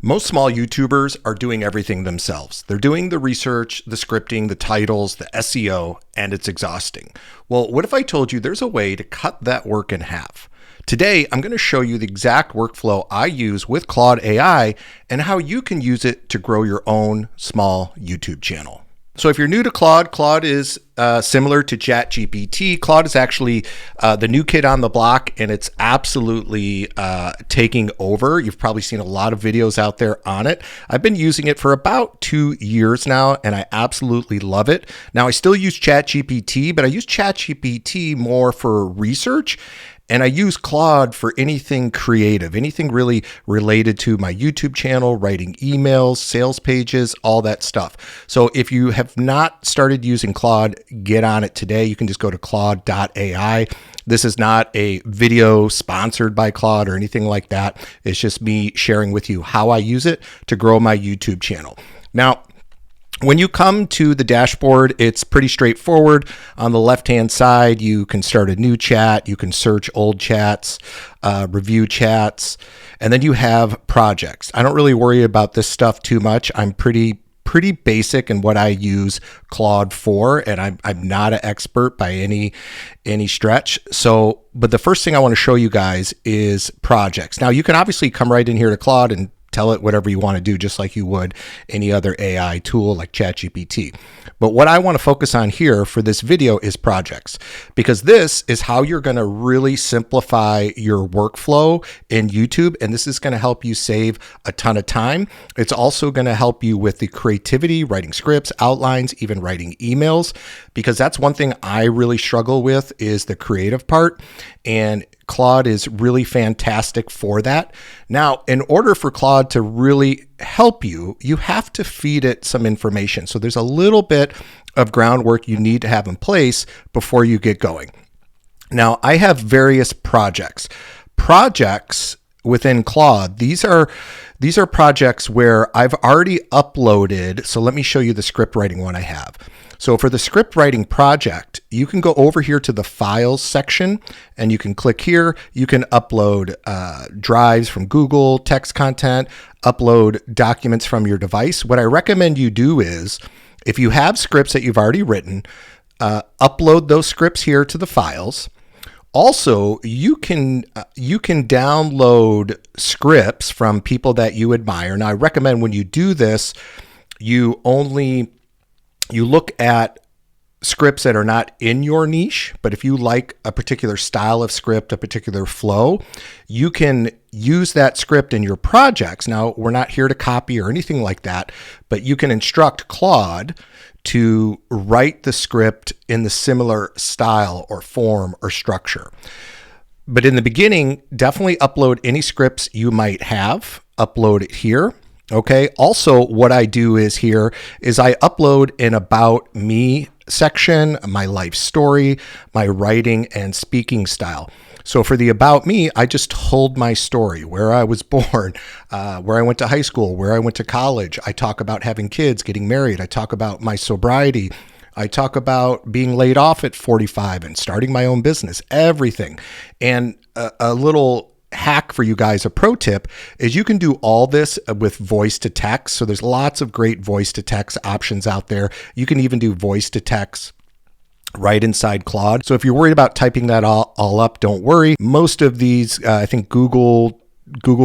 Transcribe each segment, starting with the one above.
Most small YouTubers are doing everything themselves. They're doing the research, the scripting, the titles, the SEO, and it's exhausting. Well, what if I told you there's a way to cut that work in half? Today, I'm going to show you the exact workflow I use with Claude AI and how you can use it to grow your own small YouTube channel. So if you're new to Claude, Claude is similar to ChatGPT. Claude is actually the new kid on the block, and it's absolutely taking over. You've probably seen a lot of videos out there on it. I've been using it for about 2 years now, and I absolutely love it. Now, I still use ChatGPT, but I use ChatGPT more for research. And I use Claude for anything creative, anything really related to my YouTube channel, writing emails, sales pages, all that stuff. So if you have not started using Claude, get on it today. You can just go to Claude AI. This is not a video sponsored by Claude or anything like that. It's just me sharing with you how I use it to grow my YouTube channel. Now, when you come to the dashboard, it's pretty straightforward. On the left-hand side, you can start a new chat. You can search old chats, review chats, and then you have projects. I don't really worry about this stuff too much. I'm pretty basic in what I use Claude for, and I'm not an expert by any stretch. So, but the first thing I want to show you guys is projects. Now, you can obviously come right in here to Claude and tell it whatever you want to do, just like you would any other AI tool like ChatGPT. But what I want to focus on here for this video is projects, because this is how you're going to really simplify your workflow in YouTube. And this is going to help you save a ton of time. It's also going to help you with the creativity, writing scripts, outlines, even writing emails, because that's one thing I really struggle with is the creative part. And Claude is really fantastic for that. Now, in order for Claude to really help you, you have to feed it some information. So there's a little bit of groundwork you need to have in place before you get going. Now, I have various projects. Projects within Claude, these are projects where I've already uploaded. So let me show you the script writing one I have. So for the script writing project, you can go over here to the files section and you can click here. You can upload drives from Google, text content, upload documents from your device. What I recommend you do is, if you have scripts that you've already written, upload those scripts here to the files. Also, you can download scripts from people that you admire. Now, I recommend when you do this, you look at scripts that are not in your niche, but if you like a particular style of script, a particular flow, you can use that script in your projects. Now, we're not here to copy or anything like that, but you can instruct Claude to write the script in the similar style or form or structure. But in the beginning, definitely upload any scripts you might have, upload it here. Okay. Also, what I do is I upload an about me section, my life story, my writing and speaking style. So for the about me, I just told my story, where I was born, where I went to high school, where I went to college. I talk about having kids, getting married. I talk about my sobriety. I talk about being laid off at 45 and starting my own business, everything. And a little hack for you guys, a pro tip, is you can do all this with voice to text. So there's lots of great voice to text options out there. You can even do voice to text right inside Claude. So if you're worried about typing that all up, don't worry. Most of these, I think Google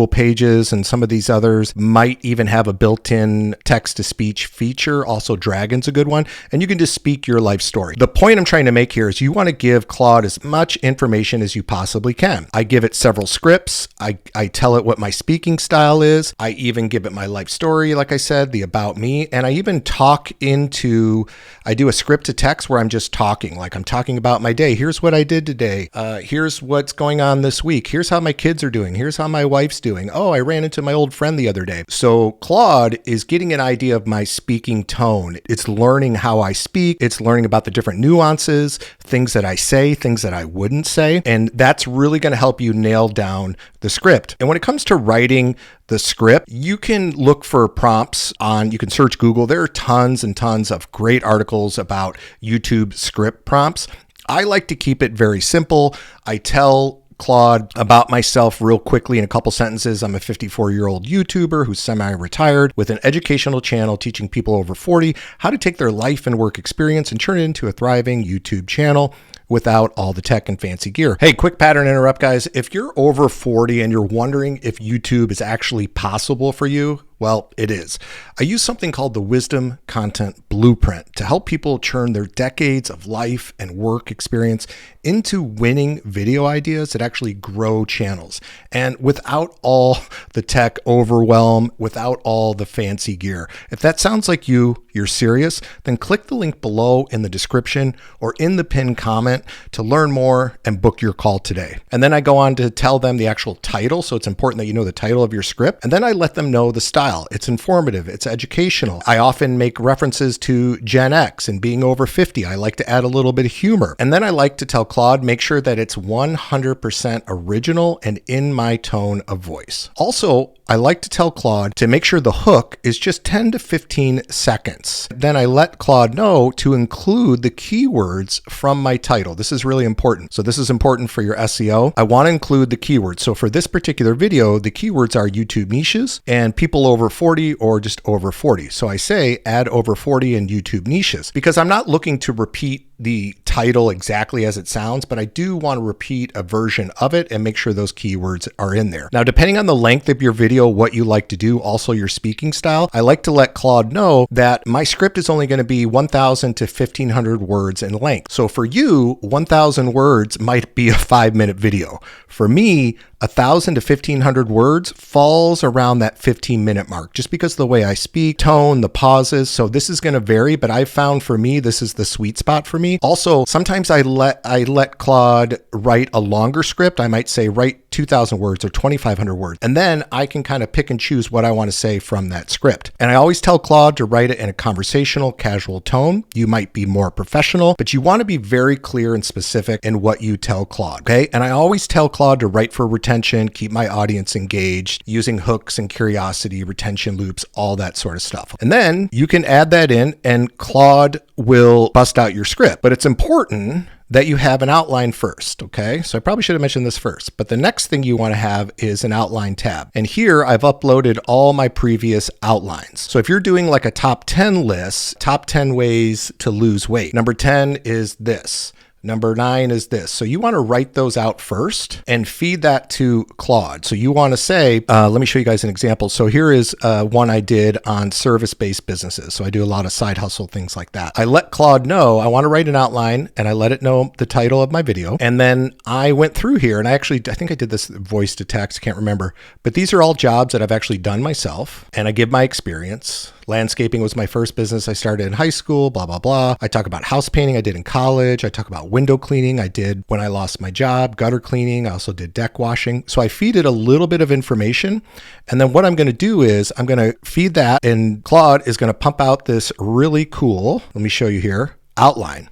Pages and some of these others might even have a built-in text-to-speech feature. Also, Dragon's a good one. And you can just speak your life story. The point I'm trying to make here is you want to give Claude as much information as you possibly can. I give it several scripts. I tell it what my speaking style is. I even give it my life story, like I said, the about me. And I even I do a script to text where I'm just talking, like I'm talking about my day. Here's what I did today. Here's what's going on this week. Here's how my kids are doing. Here's how my wife's doing. Oh, I ran into my old friend the other day. So Claude is getting an idea of my speaking tone. It's learning how I speak. It's learning about the different nuances, things that I say, things that I wouldn't say. And that's really going to help you nail down the script. And when it comes to writing the script, you can look for prompts you can search Google. There are tons and tons of great articles about YouTube script prompts. I like to keep it very simple. I tell Claude about myself real quickly in a couple sentences. I'm a 54-year-old YouTuber who's semi-retired with an educational channel teaching people over 40 how to take their life and work experience and turn it into a thriving YouTube channel without all the tech and fancy gear. Hey, quick pattern interrupt, guys. If you're over 40 and you're wondering if YouTube is actually possible for you, well, it is. I use something called the Wisdom Content Blueprint to help people turn their decades of life and work experience into winning video ideas that actually grow channels. And without all the tech overwhelm, without all the fancy gear. If that sounds like you're serious, then click the link below in the description or in the pinned comment to learn more and book your call today. And then I go on to tell them the actual title. So it's important that you know the title of your script. And then I let them know the style. It's informative. It's educational. I often make references to Gen X and being over 50. I like to add a little bit of humor. And then I like to tell Claude, make sure that it's 100% original and in my tone of voice. Also, I like to tell Claude to make sure the hook is just 10 to 15 seconds. Then I let Claude know to include the keywords from my title. This is really important. So this is important for your SEO. I want to include the keywords. So for this particular video, the keywords are YouTube niches and people over 40 or just over 40. So I say add over 40 and YouTube niches because I'm not looking to repeat the title exactly as it sounds, but I do want to repeat a version of it and make sure those keywords are in there. Now, depending on the length of your video, what you like to do, also your speaking style, I like to let Claude know that my script is only going to be 1,000 to 1,500 words in length. So for you, 1,000 words might be a 5-minute video. For me, 1,000 to 1,500 words falls around that 15-minute mark, just because of the way I speak, tone, the pauses. So this is going to vary, but I've found for me, this is the sweet spot for me. Also, sometimes I let Claude write a longer script. I might say write 2,000 words or 2,500 words, and then I can kind of pick and choose what I want to say from that script. And I always tell Claude to write it in a conversational, casual tone. You might be more professional, but you want to be very clear and specific in what you tell Claude, okay? And I always tell Claude to write for retention, keep my audience engaged, using hooks and curiosity, retention loops, all that sort of stuff. And then you can add that in and Claude will bust out your script. But it's important that you have an outline first, okay? So I probably should have mentioned this first, but the next thing you want to have is an outline tab. And here I've uploaded all my previous outlines. So if you're doing like a top 10 list, top 10 ways to lose weight, number 10 is this. Number 9 is this. So you want to write those out first and feed that to Claude. So you want to say, let me show you guys an example. So here is one I did on service-based businesses. So I do a lot of side hustle, things like that. I let Claude know I want to write an outline and I let it know the title of my video. And then I went through here and I think I did this voice to text, can't remember, but these are all jobs that I've actually done myself and I give my experience. Landscaping was my first business I started in high school, blah, blah, blah. I talk about house painting I did in college. I talk about window cleaning I did when I lost my job, gutter cleaning. I also did deck washing. So I feed it a little bit of information. And then what I'm going to do is I'm going to feed that and Claude is going to pump out this really cool, let me show you here, outline.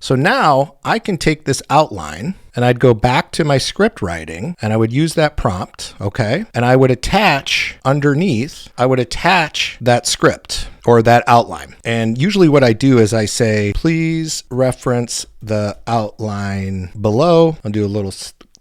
So now I can take this outline and I'd go back to my script writing and I would use that prompt, okay? And I would attach underneath, I would attach that script or that outline. And usually what I do is I say, please reference the outline below. I'll do a little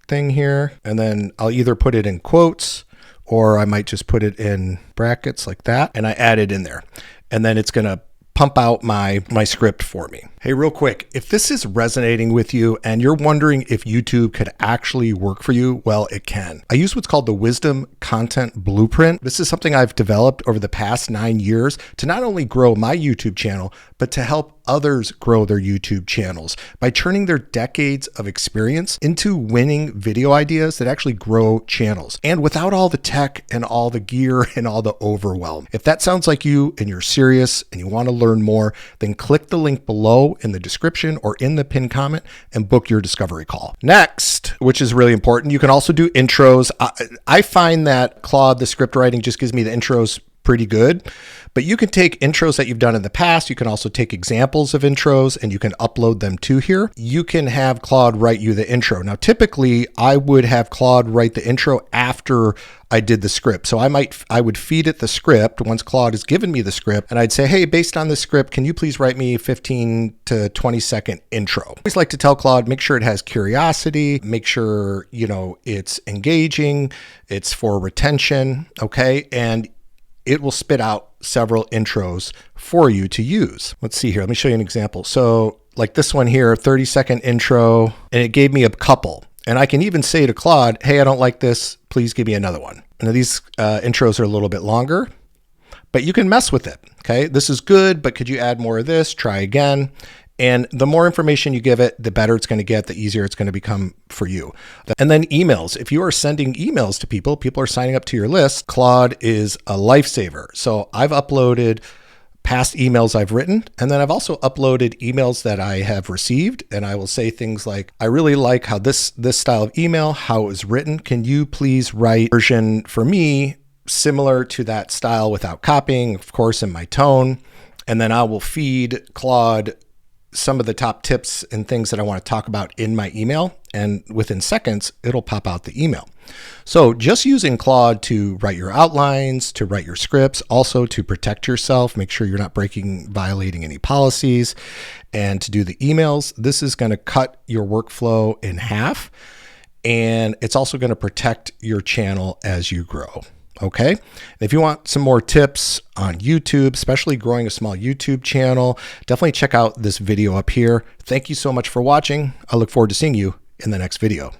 thing here and then I'll either put it in quotes or I might just put it in brackets like that and I add it in there. And then it's going to pump out my script for me. Hey, real quick, if this is resonating with you and you're wondering if YouTube could actually work for you, well, it can. I use what's called the Wisdom Content Blueprint. This is something I've developed over the past 9 years to not only grow my YouTube channel, but to help others grow their YouTube channels by turning their decades of experience into winning video ideas that actually grow channels and without all the tech and all the gear and all the overwhelm. If that sounds like you and you're serious and you want to learn more, then click the link below in the description or in the pinned comment and book your discovery call. Next, which is really important, you can also do intros. I find that Claude, the script writing, just gives me the intros pretty good. But you can take intros that you've done in the past. You can also take examples of intros and you can upload them to here. You can have Claude write you the intro. Now, typically I would have Claude write the intro after I did the script. So I would feed it the script once Claude has given me the script, and I'd say, hey, based on this script, can you please write me a 15 to 20-second intro? I always like to tell Claude, make sure it has curiosity, make sure, it's engaging, it's for retention, okay? And it will spit out several intros for you to use. Let's see here. Let me show you an example. So like this one here, 30-second intro, and it gave me a couple. And I can even say to Claude, hey, I don't like this. Please give me another one. Now these intros are a little bit longer, but you can mess with it. Okay, this is good, but could you add more of this? Try again. And the more information you give it, the better it's going to get, the easier it's going to become for you. And then emails. If you are sending emails to people, people are signing up to your list, Claude is a lifesaver. So I've uploaded past emails I've written, and then I've also uploaded emails that I have received, and I will say things like, I really like how this style of email, how it was written. Can you please write a version for me similar to that style without copying, of course, in my tone? And then I will feed Claude some of the top tips and things that I want to talk about in my email, and within seconds, it'll pop out the email. So just using Claude to write your outlines, to write your scripts, also to protect yourself, make sure you're not violating any policies, and to do the emails, this is going to cut your workflow in half, and it's also going to protect your channel as you grow. Okay. If you want some more tips on YouTube, especially growing a small YouTube channel, definitely check out this video up here. Thank you so much for watching. I look forward to seeing you in the next video.